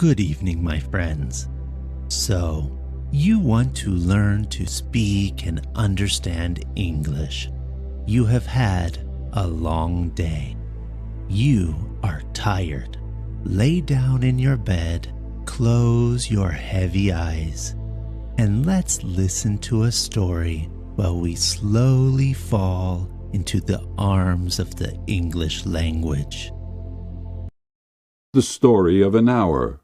Good evening, my friends. So, you want to learn to speak and understand English. You have had a long day. You are tired. Lay down in your bed, close your heavy eyes, and let's listen to a story while we slowly fall into the arms of the English language. The Story of an Hour.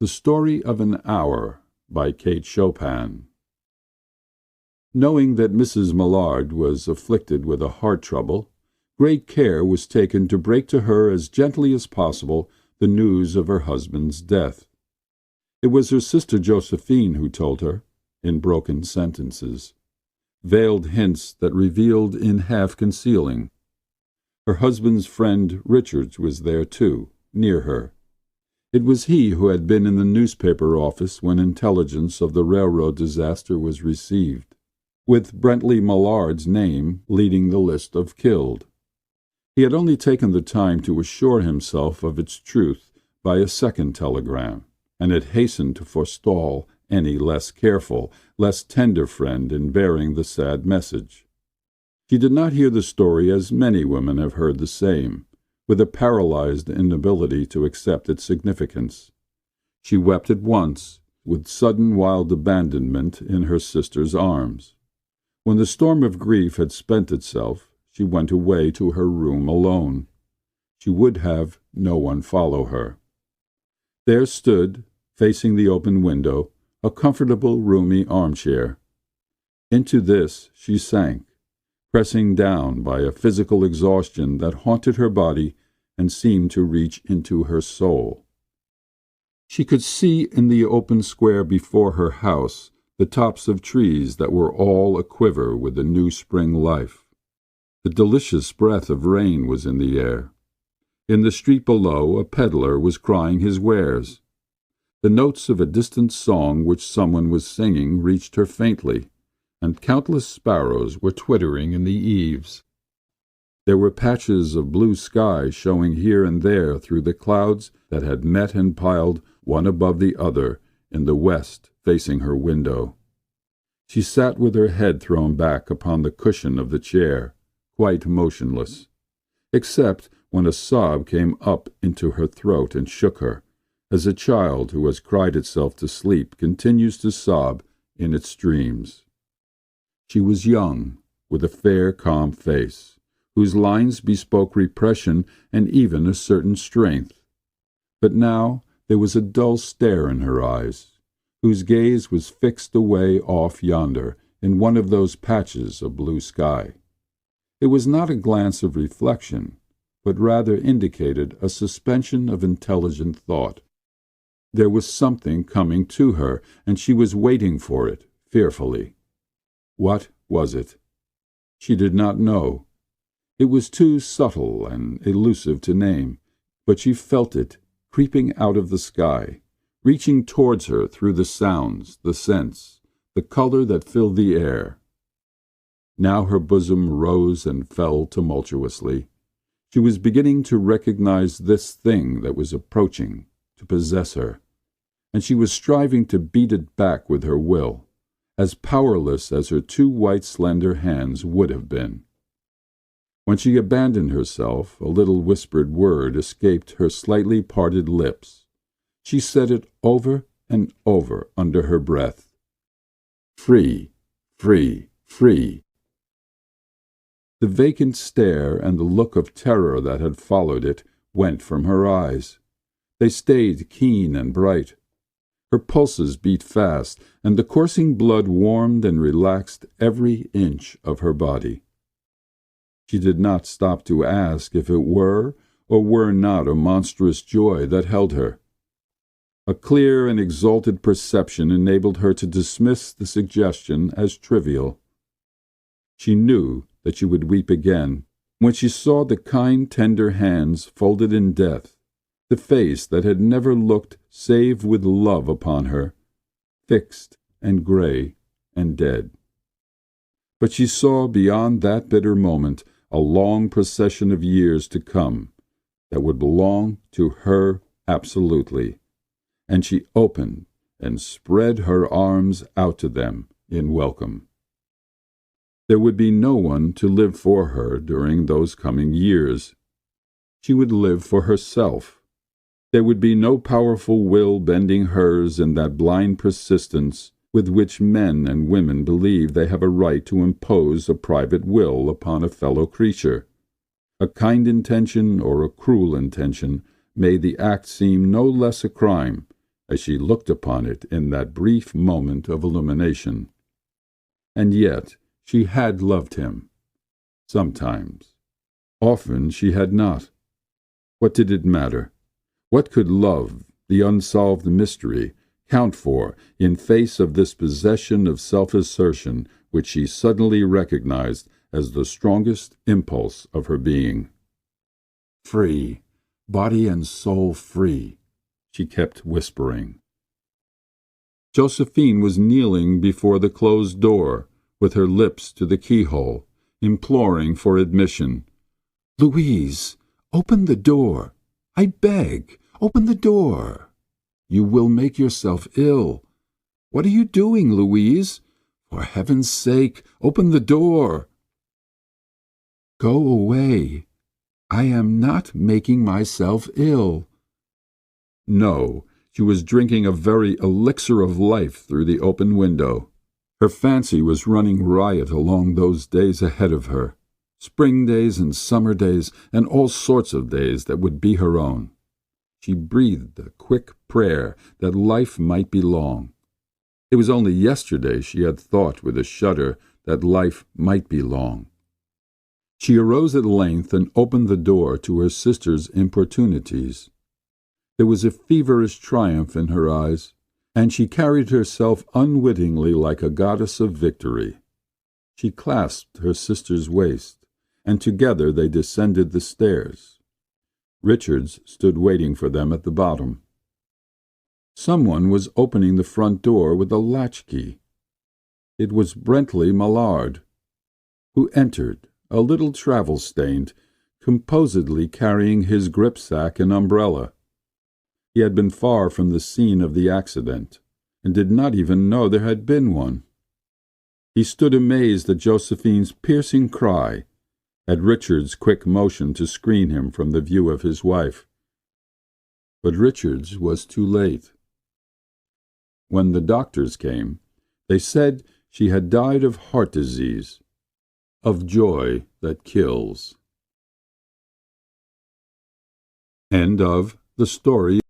The Story of an Hour by Kate Chopin. Knowing that Mrs. Millard was afflicted with a heart trouble, great care was taken to break to her as gently as possible the news of her husband's death. It was her sister Josephine who told her, in broken sentences, veiled hints that revealed in half-concealing. Her husband's friend Richards was there too, near her. It was he who had been in the newspaper office when intelligence of the railroad disaster was received, with Brently Millard's name leading the list of killed. He had only taken the time to assure himself of its truth by a second telegram, and had hastened to forestall any less careful, less tender friend in bearing the sad message. She did not hear the story as many women have heard the same, with a paralyzed inability to accept its significance. She wept at once, with sudden wild abandonment in her sister's arms. When the storm of grief had spent itself, she went away to her room alone. She would have no one follow her. There stood, facing the open window, a comfortable, roomy armchair. Into this she sank, pressing down by a physical exhaustion that haunted her body and seemed to reach into her soul. She could see in the open square before her house the tops of trees that were all aquiver with the new spring life. The delicious breath of rain was in the air. In the street below a peddler was crying his wares. The notes of a distant song which someone was singing reached her faintly, and countless sparrows were twittering in the eaves. There were patches of blue sky showing here and there through the clouds that had met and piled one above the other in the west facing her window. She sat with her head thrown back upon the cushion of the chair, quite motionless, except when a sob came up into her throat and shook her, as a child who has cried itself to sleep continues to sob in its dreams. She was young, with a fair, calm face, whose lines bespoke repression and even a certain strength. But now there was a dull stare in her eyes, whose gaze was fixed away off yonder in one of those patches of blue sky. It was not a glance of reflection, but rather indicated a suspension of intelligent thought. There was something coming to her, and she was waiting for it, fearfully. What was it? She did not know. It was too subtle and elusive to name, but she felt it creeping out of the sky, reaching towards her through the sounds, the scents, the color that filled the air. Now her bosom rose and fell tumultuously. She was beginning to recognize this thing that was approaching to possess her, and she was striving to beat it back with her will, as powerless as her two white slender hands would have been. When she abandoned herself, a little whispered word escaped her slightly parted lips. She said it over and over under her breath. Free, free, free. The vacant stare and the look of terror that had followed it went from her eyes. They stayed keen and bright. Her pulses beat fast, and the coursing blood warmed and relaxed every inch of her body. She did not stop to ask if it were or were not a monstrous joy that held her. A clear and exalted perception enabled her to dismiss the suggestion as trivial. She knew that she would weep again when she saw the kind, tender hands folded in death, the face that had never looked save with love upon her, fixed and gray and dead. But she saw beyond that bitter moment a long procession of years to come that would belong to her absolutely, and she opened and spread her arms out to them in welcome. There would be no one to live for her during those coming years. She would live for herself. There would be no powerful will bending hers in that blind persistence with which men and women believe they have a right to impose a private will upon a fellow creature. A kind intention or a cruel intention made the act seem no less a crime as she looked upon it in that brief moment of illumination. And yet she had loved him. Sometimes. Often she had not. What did it matter? What could love, the unsolved mystery, count for in face of this possession of self-assertion which she suddenly recognized as the strongest impulse of her being? Free, body and soul free, she kept whispering. Josephine was kneeling before the closed door, with her lips to the keyhole, imploring for admission. "Louise, open the door. I beg, open the door. You will make yourself ill. What are you doing, Louise? For heaven's sake, open the door." "Go away. I am not making myself ill." No, she was drinking a very elixir of life through the open window. Her fancy was running riot along those days ahead of her, spring days and summer days and all sorts of days that would be her own. She breathed a quick prayer that life might be long. It was only yesterday she had thought with a shudder that life might be long. She arose at length and opened the door to her sister's importunities. There was a feverish triumph in her eyes, and she carried herself unwittingly like a goddess of victory. She clasped her sister's waist, and together they descended the stairs. Richards stood waiting for them at the bottom. Someone was opening the front door with a latchkey. It was Brently Mallard, who entered, a little travel-stained, composedly carrying his gripsack and umbrella. He had been far from the scene of the accident, and did not even know there had been one. He stood amazed at Josephine's piercing cry, at Richard's quick motion to screen him from the view of his wife. But Richards was too late. When the doctors came, they said she had died of heart disease, of joy that kills. End of the story.